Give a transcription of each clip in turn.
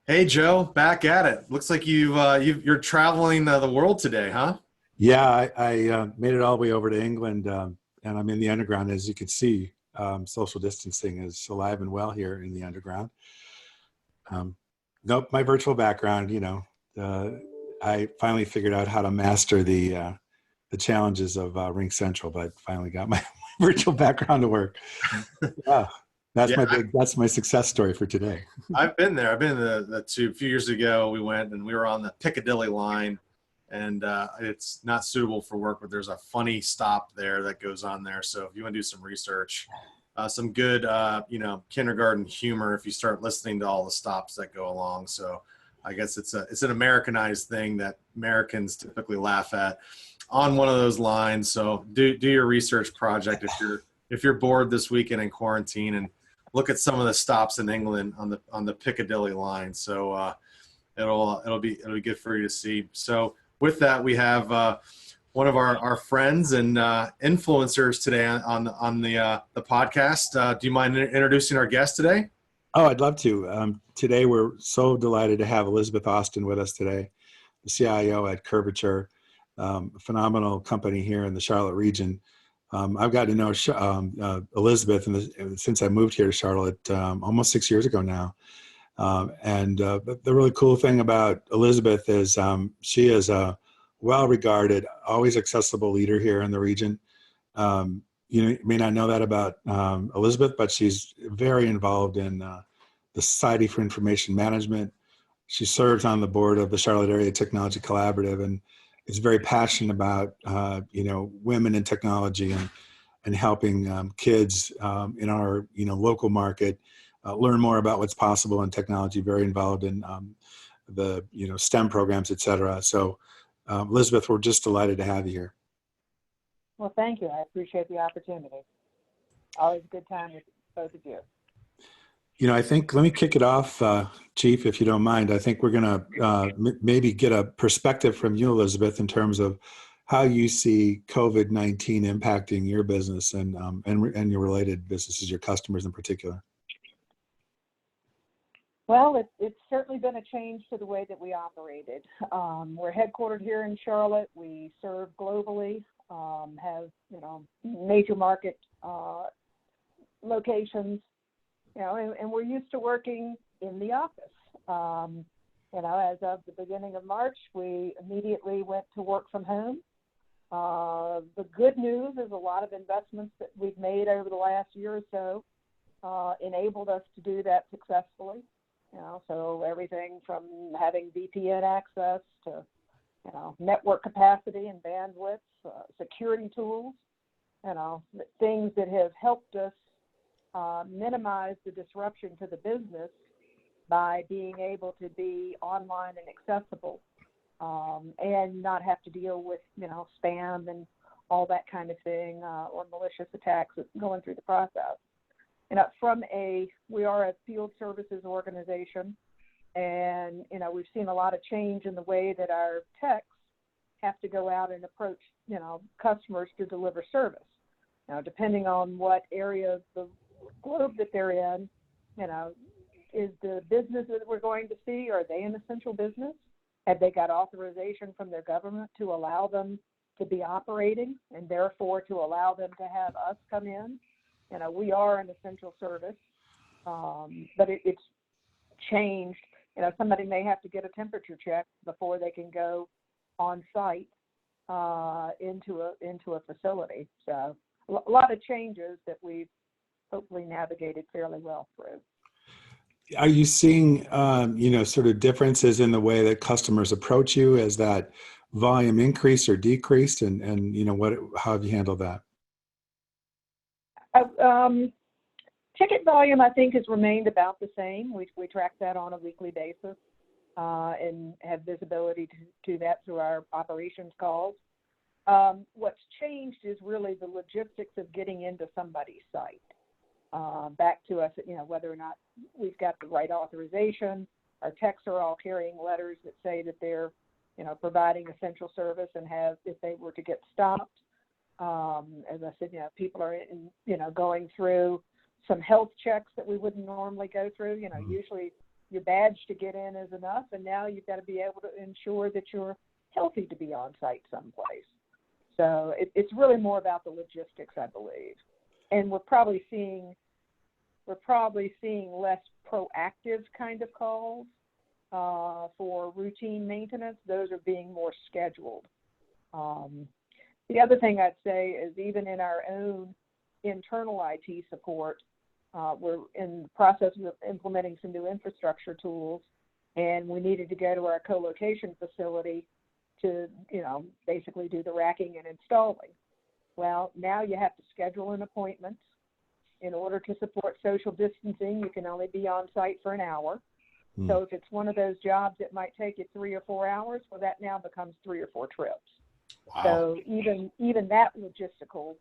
Hey Joe, back at it. Looks like you're traveling the world today, huh? Yeah, I made it all the way over to England, and I'm in the underground. As you can see, social distancing is alive and well here in the underground. Um, nope, my virtual background, uh, I finally figured out how to master the challenges of Ring Central, but finally got my virtual background to work. Yeah, Yeah, that's my success story for today. I've been there. I've been in the tube. A few years ago, we went and we were on the Piccadilly line, and it's not suitable for work, but there's a funny stop there that goes on there. So if you want to do some research, some good, kindergarten humor if you start listening to all the stops that go along. So I guess it's an Americanized thing that Americans typically laugh at on one of those lines. So do your research project if you're bored this weekend in quarantine and look at some of the stops in England on the Piccadilly line. So it'll be good for you to see. So with that, we have one of our friends and influencers today on the podcast. Do you mind introducing our guest today? Oh, I'd love to. Today, we're so delighted to have Elizabeth Austin with us today, the CIO at Curvature, a phenomenal company here in the Charlotte region. I've gotten to know Elizabeth since I moved here to Charlotte almost 6 years ago now. And the really cool thing about Elizabeth is she is a well-regarded, always accessible leader here in the region. You may not know that about Elizabeth, but she's very involved in the Society for Information Management. She serves on the board of the Charlotte Area Technology Collaborative and is very passionate about women in technology and helping kids in our local market learn more about what's possible in technology. Very involved in the STEM programs, et cetera. So Elizabeth, we're just delighted to have you here. Well, thank you. I appreciate the opportunity. Always a good time with both of you. I think let me kick it off, Chief, if you don't mind. I think we're going to maybe get a perspective from you, Elizabeth, in terms of how you see COVID-19 impacting your business and your related businesses, your customers in particular. Well, it's certainly been a change to the way that we operated. We're headquartered here in Charlotte. We serve globally, have major market locations. And we're used to working in the office. As of the beginning of March, we immediately went to work from home. The good news is a lot of investments that we've made over the last year or so enabled us to do that successfully. So everything from having VPN access to, network capacity and bandwidth, security tools, things that have helped us minimize the disruption to the business by being able to be online and accessible and not have to deal with, spam and all that kind of thing or malicious attacks going through the process. We are a field services organization, and, we've seen a lot of change in the way that our techs have to go out and approach, customers to deliver service. Now, depending on what area of the globe that they're in, is the business that we're going to see, are they an essential business? Have they got authorization from their government to allow them to be operating and therefore to allow them to have us come in? We are an essential service, but it's changed. Somebody may have to get a temperature check before they can go on site into a facility. So a lot of changes that we've hopefully navigated fairly well through. Are you seeing, sort of differences in the way that customers approach you as that volume increased or decreased, and how have you handled that? Ticket volume, I think, has remained about the same. We track that on a weekly basis and have visibility to that through our operations calls. What's changed is really the logistics of getting into somebody's site. Back to us, whether or not we've got the right authorization. Our techs are all carrying letters that say that they're, providing essential service and have, if they were to get stopped. As I said, people are, going through some health checks that we wouldn't normally go through. Usually your badge to get in is enough, and now you've got to be able to ensure that you're healthy to be on site someplace. So it's really more about the logistics, I believe. And we're probably seeing less proactive kind of calls for routine maintenance. Those are being more scheduled. The other thing I'd say is even in our own internal IT support, we're in the process of implementing some new infrastructure tools, and we needed to go to our co-location facility to, basically do the racking and installing. Well, now you have to schedule an appointment. In order to support social distancing, you can only be on site for an hour. So if it's one of those jobs that might take you 3 or 4 hours, well, that now becomes 3 or 4 trips. Wow. So even that logistical,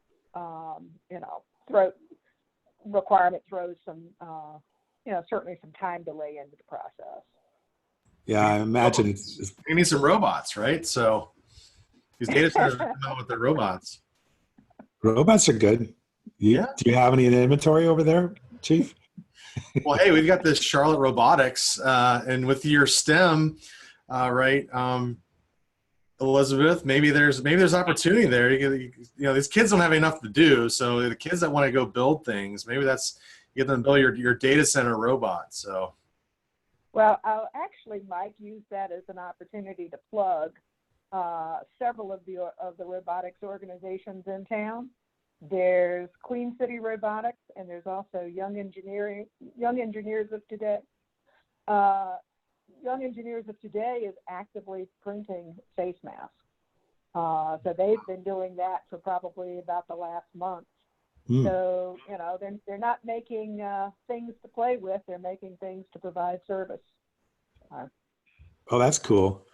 requirement throws some, certainly some time delay into the process. Yeah, I imagine it's You need some robots, right? So these data centers are coming out with their robots. robots are good. Yeah. Do you have any in inventory over there, Chief? Well, hey, we've got this Charlotte Robotics, and with your STEM, right, Elizabeth, maybe there's opportunity there. These kids don't have enough to do, so the kids that want to go build things, maybe that's you get them to build your data center robot. So, Well, I'll actually, Mike, use that as an opportunity to plug several of the robotics organizations in town. There's Queen City Robotics, and there's also Young Engineers of Today. Young Engineers of Today is actively printing face masks. So they've been doing that for probably about the last month. So, they're not making things to play with. They're making things to provide service. Oh, that's cool.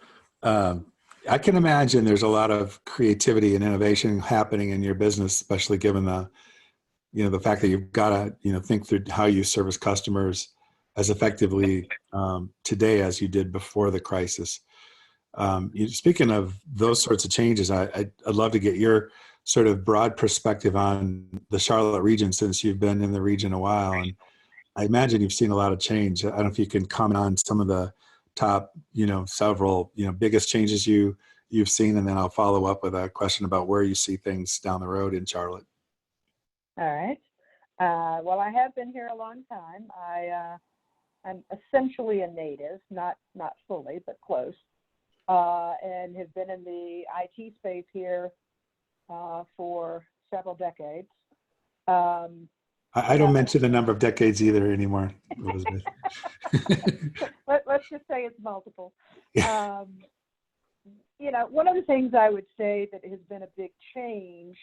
I can imagine there's a lot of creativity and innovation happening in your business, especially given the fact that you've got to, think through how you service customers as effectively today as you did before the crisis. Speaking of those sorts of changes, I'd love to get your sort of broad perspective on the Charlotte region since you've been in the region a while. And I imagine you've seen a lot of change. I don't know if you can comment on some of the top, several, biggest changes you've seen, and then I'll follow up with a question about where you see things down the road in Charlotte. All right. Well, I have been here a long time. I'm essentially a native, not fully, but close, and have been in the IT space here for several decades. I don't mention the number of decades either anymore, Elizabeth. Let's just say it's multiple. One of the things I would say that has been a big change,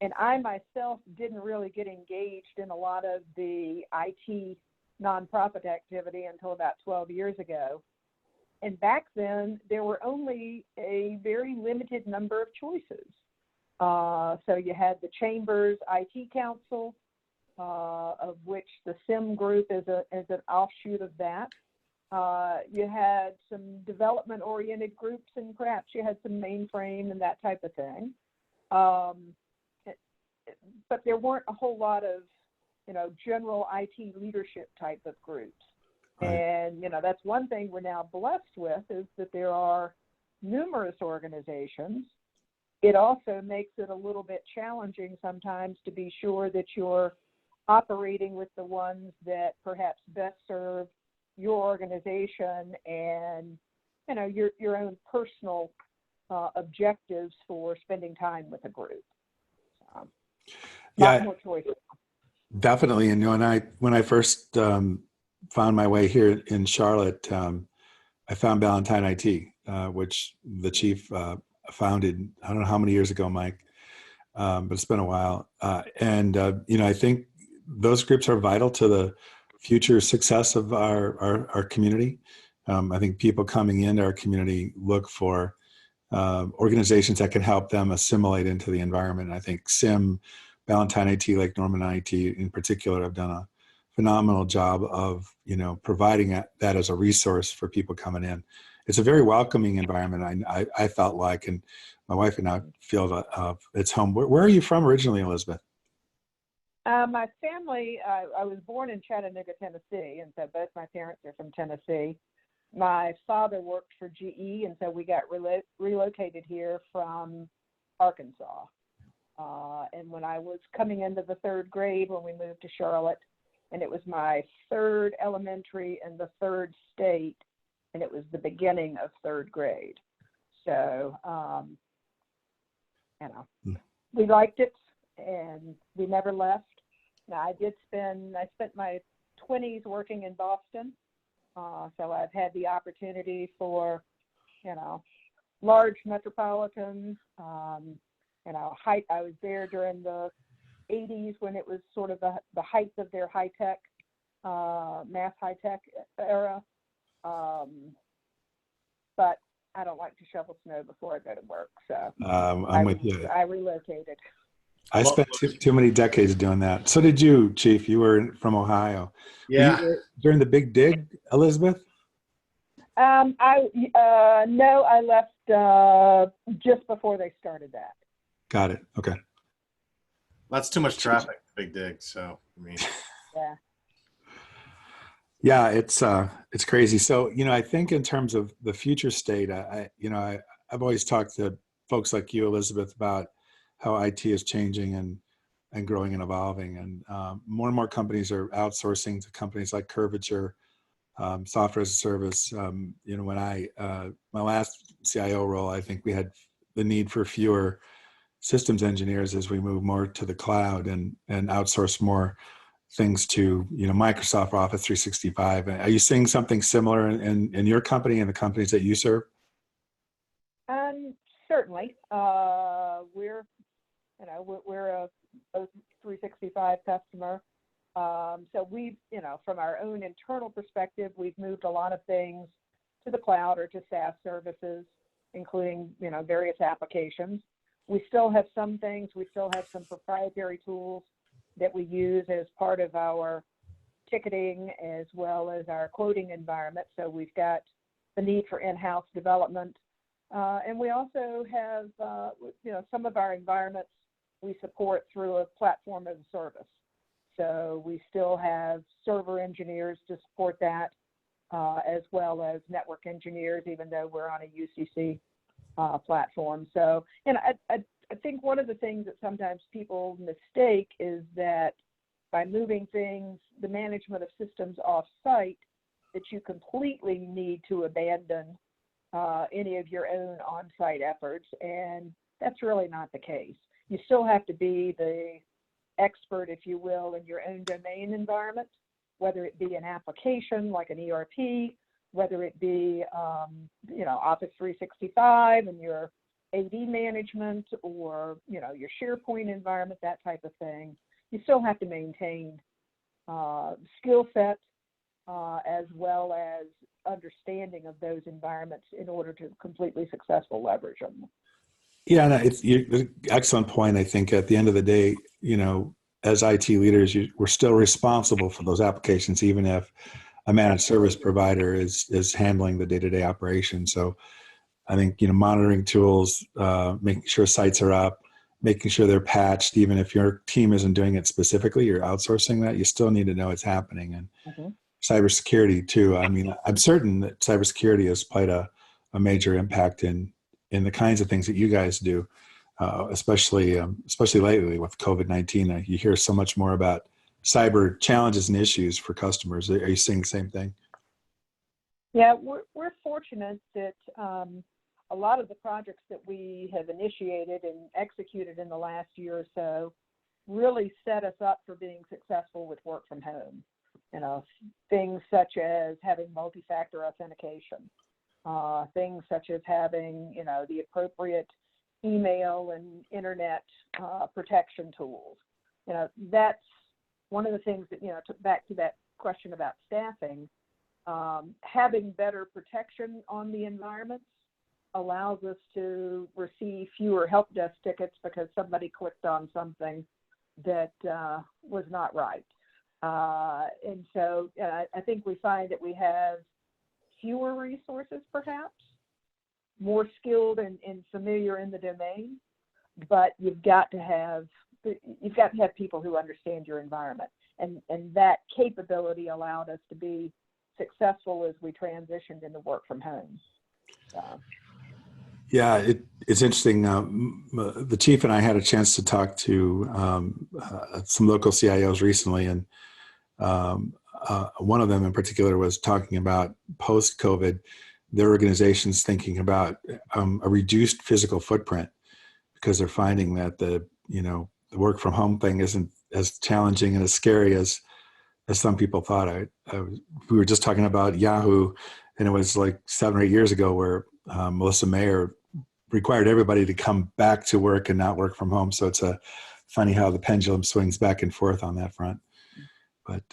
and I myself didn't really get engaged in a lot of the IT nonprofit activity until about 12 years ago. And back then, there were only a very limited number of choices. So you had the Chamber's IT Council, of which the SIM group is an offshoot of that. You had some development-oriented groups, and perhaps you had some mainframe and that type of thing. But there weren't a whole lot of, general IT leadership type of groups. Right. And, that's one thing we're now blessed with is that there are numerous organizations. It also makes it a little bit challenging sometimes to be sure that you're operating with the ones that perhaps best serve your organization and, your own personal objectives for spending time with a group. Yeah, more choices. Definitely. And when I first found my way here in Charlotte, I found Ballantyne IT, which the chief founded, I don't know how many years ago, Mike, but it's been a while. I think those groups are vital to the future success of our community. I think people coming into our community look for organizations that can help them assimilate into the environment. And I think SIM, Ballantyne IT, Lake Norman IT in particular, have done a phenomenal job of, providing that as a resource for people coming in. It's a very welcoming environment. I felt like, and my wife and I feel it's home. Where are you from originally, Elizabeth? My family, I was born in Chattanooga, Tennessee, and so both my parents are from Tennessee. My father worked for GE, and so we got relocated here from Arkansas. And when I was coming into the third grade, when we moved to Charlotte, and it was my third elementary and the third state, and it was the beginning of third grade. So, we liked it, and we never left. Now, I spent my 20s working in Boston, so I've had the opportunity for, large metropolitans. I was there during the 80s when it was sort of the height of their high-tech, mass high-tech era. But I don't like to shovel snow before I go to work, so I'm with you. I relocated. I spent too many decades doing that. So did you, Chief. You were from Ohio. Yeah. Were you there during the big dig, Elizabeth? No, I left just before they started that. Got it. Okay. That's too much traffic, big dig. So, I mean, Yeah. Yeah, it's crazy. So, I think in terms of the future state, I've always talked to folks like you, Elizabeth, about how IT is changing and growing and evolving. And more and more companies are outsourcing to companies like Curvature, software as a service. When my last CIO role, I think we had the need for fewer systems engineers as we move more to the cloud and outsource more things to Microsoft Office 365. Are you seeing something similar in your company and the companies that you serve? Certainly. We're a 365 customer. So we've, from our own internal perspective, we've moved a lot of things to the cloud or to SaaS services, including, various applications. We still have some things, we still have some proprietary tools that we use as part of our ticketing as well as our quoting environment. So we've got the need for in-house development. And we also have, some of our environments we support through a platform as a service. So we still have server engineers to support that, as well as network engineers, even though we're on a UCC platform. So, and I think one of the things that sometimes people mistake is that by moving things, the management of systems off-site, that you completely need to abandon any of your own on-site efforts, and that's really not the case. You still have to be the expert, if you will, in your own domain environment, whether it be an application like an ERP, whether it be, Office 365 and your AD management, or, your SharePoint environment, that type of thing. You still have to maintain skill set as well as understanding of those environments in order to completely successful leverage them. Yeah, no, it's excellent point. I think at the end of the day, as IT leaders, we're still responsible for those applications, even if a managed service provider is handling the day-to-day operation. So I think, monitoring tools, making sure sites are up, making sure they're patched, even if your team isn't doing it specifically, you're outsourcing that, you still need to know it's happening. And cybersecurity too. I mean, I'm certain that cybersecurity has played a major impact in the kinds of things that you guys do, especially lately with COVID-19. You hear so much more about cyber challenges and issues for customers. Are you seeing the same thing? Yeah, we're fortunate that a lot of the projects that we have initiated and executed in the last year or so really set us up for being successful with work from home. Things such as having multi-factor authentication, things such as having, the appropriate email and internet protection tools. That's one of the things that, back to that question about staffing, having better protection on the environments allows us to receive fewer help desk tickets because somebody clicked on something that was not right. And so I think we find that we have fewer resources, perhaps, more skilled and familiar in the domain, but you've got to have you've got to have people who understand your environment, and that capability allowed us to be successful as we transitioned into work from home. Yeah, it's interesting. The chief and I had a chance to talk to some local CIOs recently, and one of them in particular was talking about post-COVID, their organization's thinking about a reduced physical footprint because they're finding that the work from home thing isn't as challenging and as scary as some people thought. We were just talking about Yahoo, and it was like 7 or 8 years ago where Melissa Mayer required everybody to come back to work and not work from home. So it's funny how the pendulum swings back and forth on that front. But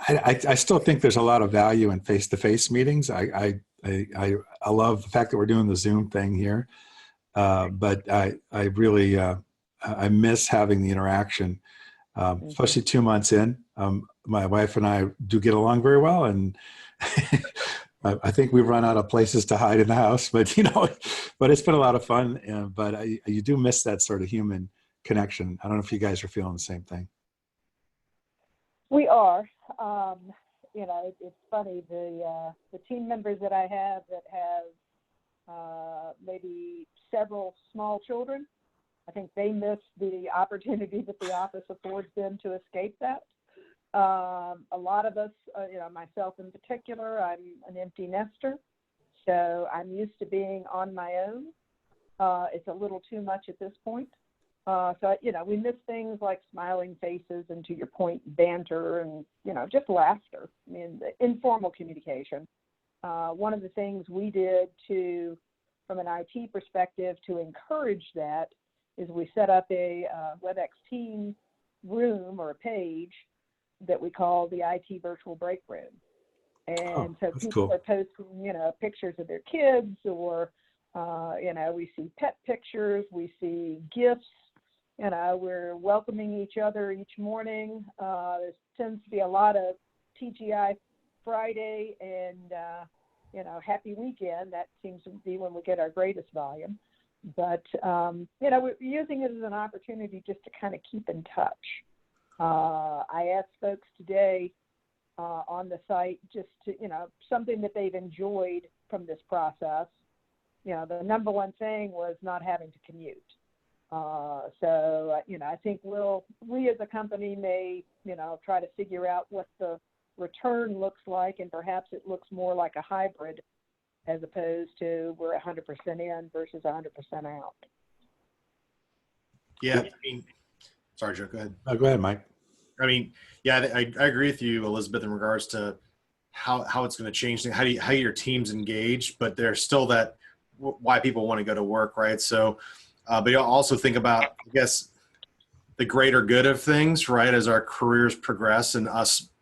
I still think there's a lot of value in face-to-face meetings. I love the fact that we're doing the Zoom thing here, but I really I miss having the interaction, especially 2 months in. My wife and I do get along very well, and I think we've run out of places to hide in the house. But but it's been a lot of fun. But you do miss that sort of human connection. I don't know if you guys are feeling the same thing. We are. It's funny, the team members that I have that have maybe several small children, I think they miss the opportunity that the office affords them to escape that. A lot of us, myself in particular, I'm an empty nester, so I'm used to being on my own. It's a little too much at this point. So, we miss things like smiling faces and, to your point, banter and, just laughter. I mean, the informal communication. One of the things we did from an IT perspective to encourage that is we set up a WebEx team room or a page that we call the IT virtual break room. And so people are posting, pictures of their kids, or, we see pet pictures, we see gifts. We're welcoming each other each morning. There tends to be a lot of TGI Friday and, happy weekend. That seems to be when we get our greatest volume. But, we're using it as an opportunity just to kind of keep in touch. I asked folks today on the site just to, something that they've enjoyed from this process. The number one thing was not having to commute. So, I think we as a company may, try to figure out what the return looks like, and perhaps it looks more like a hybrid as opposed to we're 100% in versus 100% out. Yeah. Sorry, Joe, go ahead. Go ahead, Mike. I agree with you, Elizabeth, in regards to how it's going to change things, how your teams engage, but there's still that why people want to go to work, right? So, but you'll also think about, I guess, the greater good of things, right? As our careers progress, and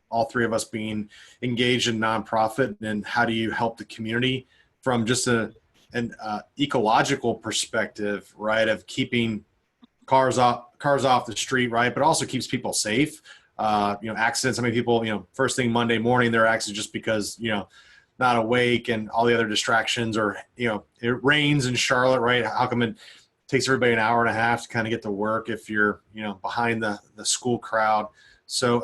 all three of us being engaged in nonprofit, and how do you help the community from just an ecological perspective, right? Of keeping cars off the street, right? But also keeps people safe. Accidents. How many people, first thing Monday morning, they're accidents just because, not awake, and all the other distractions, or, it rains in Charlotte, right? How come it takes everybody an hour and a half to kind of get to work if you're, behind the school crowd? So,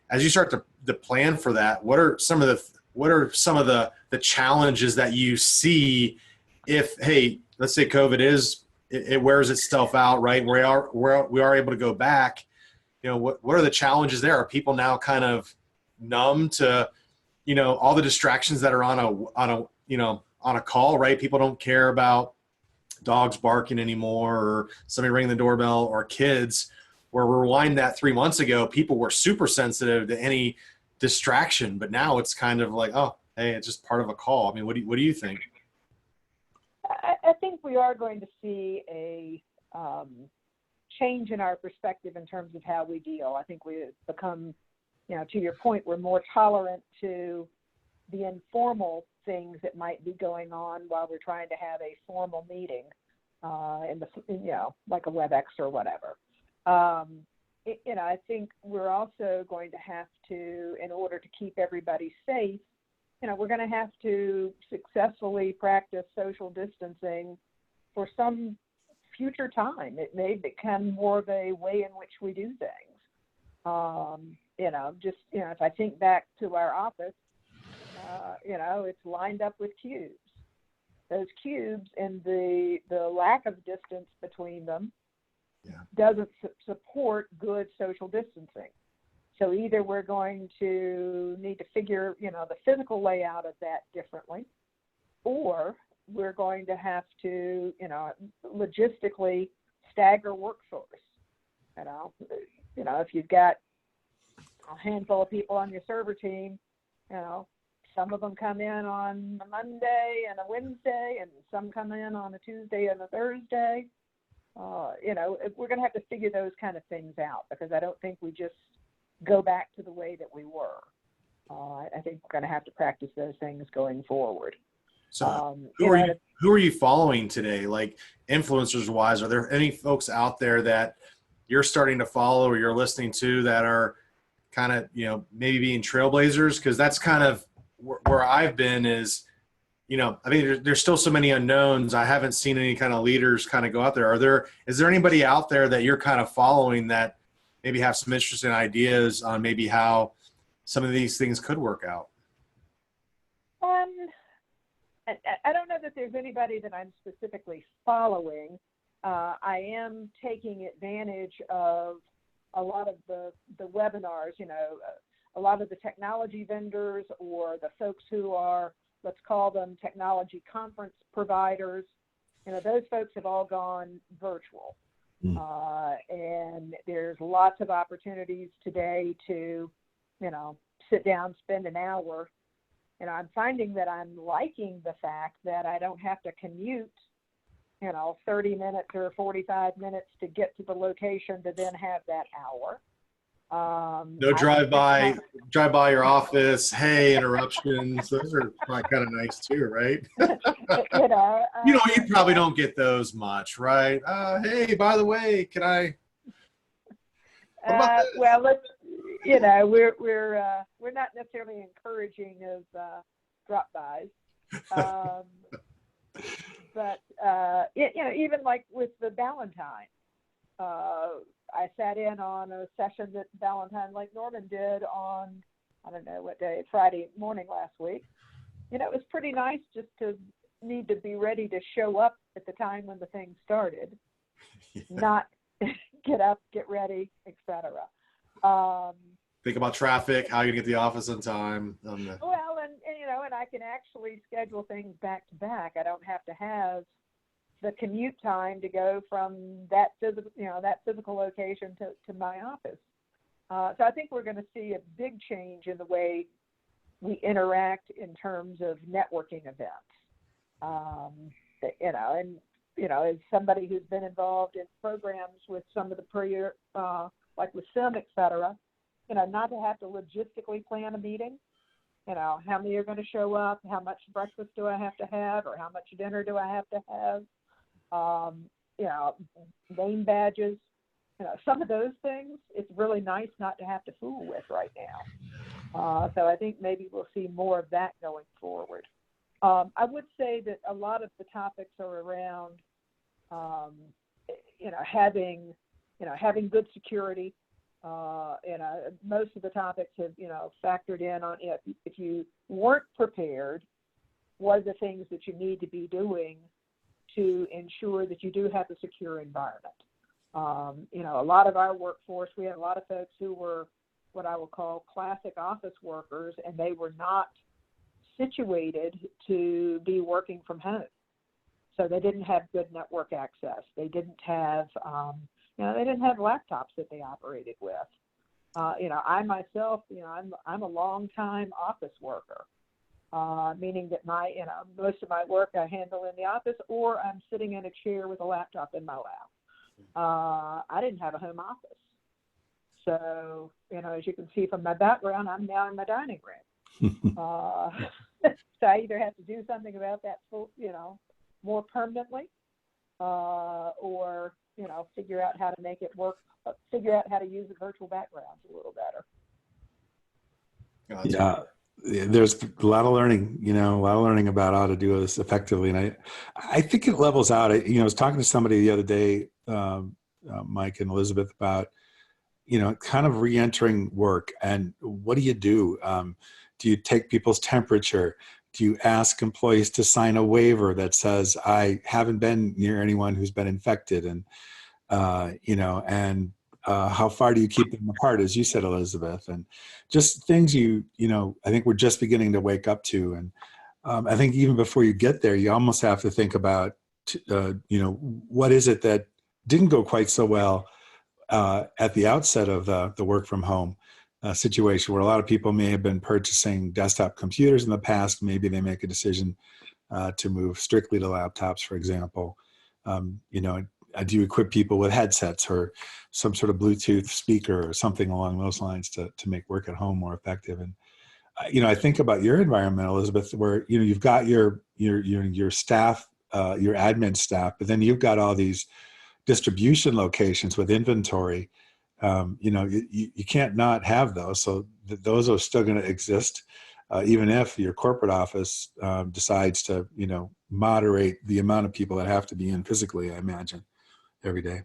as you start to plan for that, what are some of the challenges that you see if, hey, let's say COVID it wears itself out, right? We are able to go back. What are the challenges there? Are people now kind of numb to, all the distractions that are on a call, right? People don't care about dogs barking anymore, or somebody ringing the doorbell, or kids. Where rewind that 3 months ago, people were super sensitive to any distraction, but now it's kind of like, oh, hey, it's just part of a call. What do you think? I think we are going to see a change in our perspective in terms of how we deal. I think we've become, to your point, we're more tolerant to the informal things that might be going on while we're trying to have a formal meeting, like a WebEx or whatever. I think we're also going to have to, in order to keep everybody safe, we're going to have to successfully practice social distancing for some future time. It may become more of a way in which we do things. If I think back to our office, it's lined up with cubes. Those cubes and the lack of distance between them doesn't support good social distancing. So either we're going to need to figure, the physical layout of that differently, or we're going to have to, logistically stagger workforce. If you've got a handful of people on your server team, some of them come in on a Monday and a Wednesday, and some come in on a Tuesday and a Thursday. We're going to have to figure those kind of things out, because I don't think we just go back to the way that we were. I think we're going to have to practice those things going forward. So who are you following today? Like, influencers wise, are there any folks out there that you're starting to follow or you're listening to that are kind of, maybe being trailblazers? Because that's kind of where I've been is, I mean, there's still so many unknowns. I haven't seen any kind of leaders kind of go out there. Is there anybody out there that you're kind of following that maybe have some interesting ideas on maybe how some of these things could work out? I don't know that there's anybody that I'm specifically following. I am taking advantage of a lot of the webinars, a lot of the technology vendors or the folks who are, let's call them technology conference providers. Those folks have all gone virtual. And there's lots of opportunities today to, sit down, spend an hour. I'm finding that I'm liking the fact that I don't have to commute, 30 minutes or 45 minutes to get to the location to then have that hour. No drive by your office. Hey, interruptions. Those are kind of nice too, right? You probably don't get those much, right? Hey, by the way, can I? What about this? Well, we're not necessarily encouraging of drop-bys, but even like with the Valentine, I sat in on a session that Valentine Lake Norman did on, I don't know what day, Friday morning last week. It was pretty nice just to need to be ready to show up at the time when the thing started, not get up, get ready, etc. Think about traffic, how you get to the office on time. Well, and I can actually schedule things back to back. I don't have to have the commute time to go from that physical location to my office. So I think we're going to see a big change in the way we interact in terms of networking events. As somebody who's been involved in programs with some of the like with SIM, et cetera, not to have to logistically plan a meeting, how many are going to show up, how much breakfast do I have to have, or how much dinner do I have to have, name badges, some of those things, it's really nice not to have to fool with right now. So I think maybe we'll see more of that going forward. I would say that a lot of the topics are around, having good security. Most of the topics have, factored in on if you weren't prepared, what are the things that you need to be doing to ensure that you do have a secure environment. A lot of our workforce, we had a lot of folks who were what I will call classic office workers, and they were not situated to be working from home. So they didn't have good network access. They didn't have, they didn't have laptops that they operated with. I myself, I'm a long time office worker, meaning that most of my work I handle in the office, or I'm sitting in a chair with a laptop in my lap. I didn't have a home office. So, as you can see from my background, I'm now in my dining room. So I either have to do something about that, more permanently, or, figure out how to make it work, figure out how to use the virtual backgrounds a little better. Yeah, there's a lot of learning, a lot of learning about how to do this effectively. And I think it levels out. I was talking to somebody the other day, Mike and Elizabeth, about, kind of reentering work. And what do you do? Do you take people's temperature? Do you ask employees to sign a waiver that says, I haven't been near anyone who's been infected? And, how far do you keep them apart, as you said, Elizabeth? And just things I think we're just beginning to wake up to. And I think even before you get there, you almost have to think about, what is it that didn't go quite so well at the outset of the work from home situation, where a lot of people may have been purchasing desktop computers in the past. Maybe they make a decision to move strictly to laptops, for example. Do you equip people with headsets or some sort of Bluetooth speaker or something along those lines to make work at home more effective? And I think about your environment, Elizabeth, where you've got your staff, your admin staff, but then you've got all these distribution locations with inventory. You can't not have those. So those are still going to exist, even if your corporate office decides to, moderate the amount of people that have to be in physically, I imagine, every day.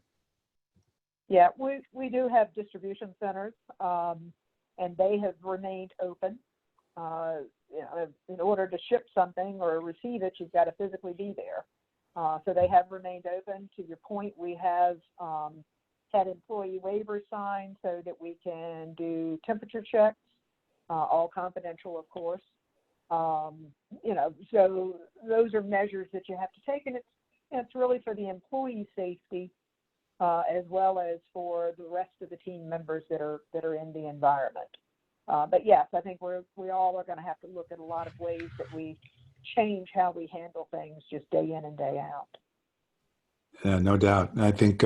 Yeah, we do have distribution centers, and they have remained open. In order to ship something or receive it, you've got to physically be there. So they have remained open. To your point, we have had employee waivers signed so that we can do temperature checks, all confidential, of course. So those are measures that you have to take, and it's really for the employee safety as well as for the rest of the team members that are in the environment. But yes, I think we all are going to have to look at a lot of ways that we change how we handle things just day in and day out. Yeah, no doubt. I think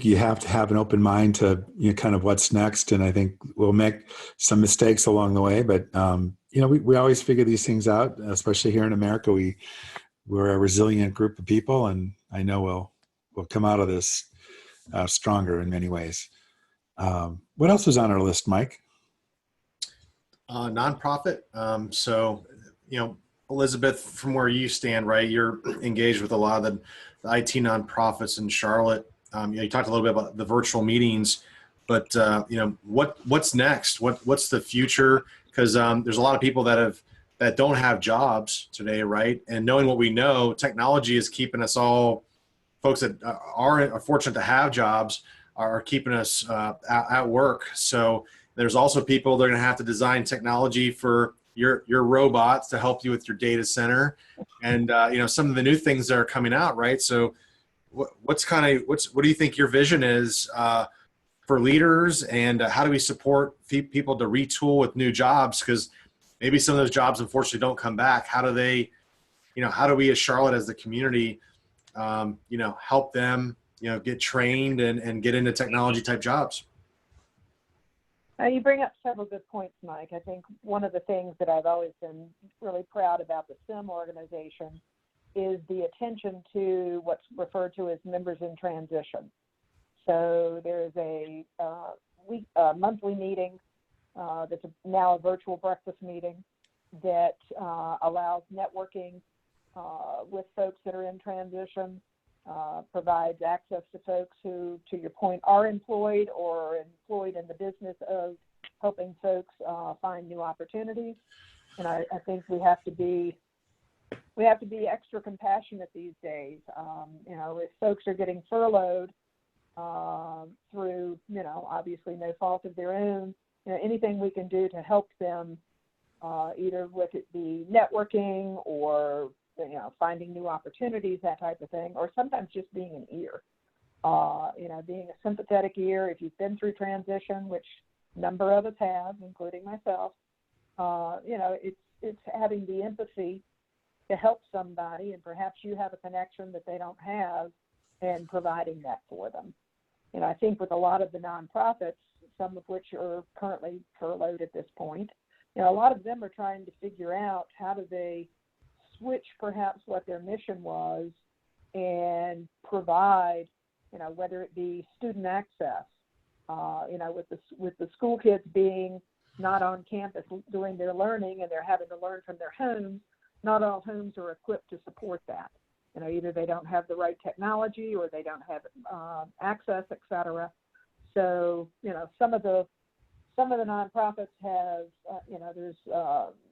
you have to have an open mind to kind of what's next, and I think we'll make some mistakes along the way. But we always figure these things out, especially here in America. We're a resilient group of people, and I know we'll come out of this stronger in many ways. What else was on our list, Mike? Nonprofit. So, Elizabeth, from where you stand, right, you're engaged with a lot of the IT nonprofits in Charlotte. You talked a little bit about the virtual meetings, but what's next? What's the future? Because there's a lot of people that don't have jobs today, right? And knowing what we know, technology is keeping us all. Folks that are fortunate to have jobs are keeping us at work. So there's also people that are going to have to design technology for your robots to help you with your data center, and some of the new things that are coming out, right? So what do you think your vision is for leaders, and how do we support people to retool with new jobs? Because maybe some of those jobs unfortunately don't come back. How do we as Charlotte, as the community, help them get trained and get into technology type jobs? You bring up several good points, Mike. I think one of the things that I've always been really proud about the SIM organization is the attention to what's referred to as members in transition. So there's a monthly meeting that's now a virtual breakfast meeting that allows networking with folks that are in transition, provides access to folks who, to your point, are employed or employed in the business of helping folks find new opportunities. And I think we have to be extra compassionate these days. If folks are getting furloughed through, obviously no fault of their own, anything we can do to help them, either with it be networking or finding new opportunities, that type of thing, or sometimes just being an ear, being a sympathetic ear. If you've been through transition, which a number of us have, including myself, it's having the empathy to help somebody, and perhaps you have a connection that they don't have, and providing that for them. I think with a lot of the nonprofits, some of which are currently furloughed at this point, a lot of them are trying to figure out how do they switch perhaps what their mission was and provide, whether it be student access, with the school kids being not on campus doing their learning and they're having to learn from their homes, not all homes are equipped to support that. You know, either they don't have the right technology or they don't have access, et cetera. So, you know, some of the nonprofits have, you know, there's,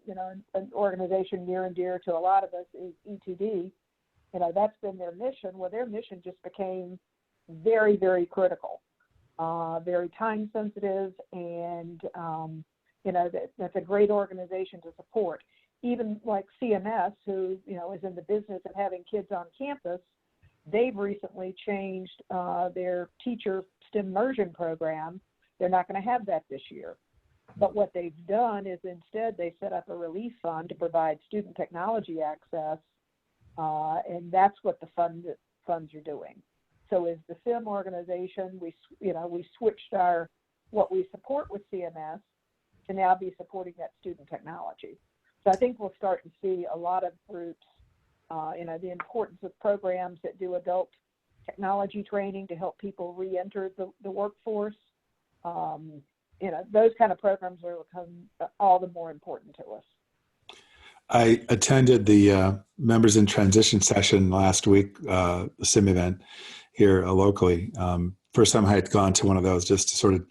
you know, an organization near and dear to a lot of us is E2D. You know, that's been their mission. Well, their mission just became very, very critical, very time sensitive, and, you know, that's a great organization to support. Even like CMS, who, you know, is in the business of having kids on campus, they've recently changed their teacher STEM immersion program. They're not going to have that this year. But what they've done is instead they set up a relief fund to provide student technology access, and that's what the funds are doing. So as the SIM organization, we switched what we support with CMS to now be supporting that student technology. So I think we'll start to see a lot of groups, you know, the importance of programs that do adult technology training to help people re-enter the workforce. You know, those kind of programs will become all the more important to us. I attended the members in transition session last week, the SIM event here locally. First time I had gone to one of those just to sort of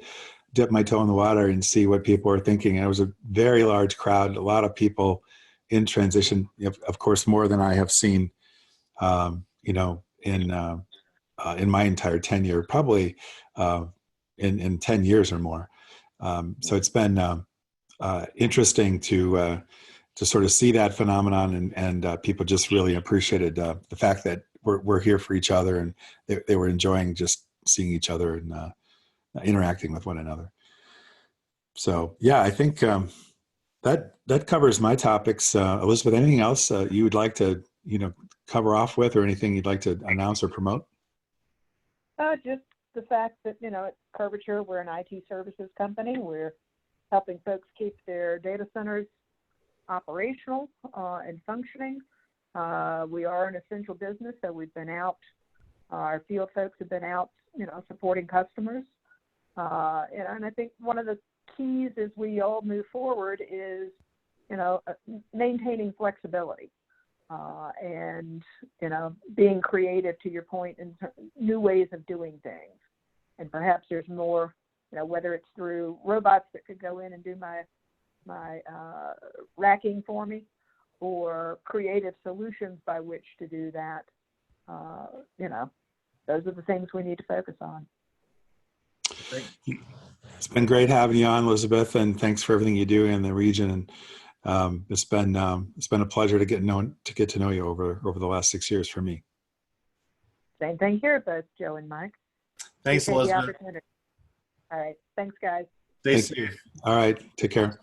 dip my toe in the water and see what people are thinking. And it was a very large crowd, a lot of people in transition, of course, more than I have seen, you know, in my entire tenure, probably in 10 years or more. So it's been interesting to sort of see that phenomenon, and people just really appreciated the fact that we're here for each other, and they were enjoying just seeing each other and interacting with one another. So yeah, I think that covers my topics. Elizabeth, anything else you would like to, you know, cover off with, or anything you'd like to announce or promote? Just the fact that, you know, at Curvature, we're an IT services company. We're helping folks keep their data centers operational and functioning. We are an essential business, so we've been out. Our field folks have been out, you know, supporting customers. And I think one of the keys as we all move forward is, you know, maintaining flexibility and, you know, being creative, to your point, in new ways of doing things. And perhaps there's more, you know, whether it's through robots that could go in and do my racking for me, or creative solutions by which to do that. You know, those are the things we need to focus on. Great. It's been great having you on, Elizabeth, and thanks for everything you do in the region. And it's been a pleasure to get to know you over the last 6 years for me. Same thing here, both Joe and Mike. Thanks, Appreciate the Elizabeth. opportunity. All right. Thanks, guys. Stay Thank safe. All right. Take care.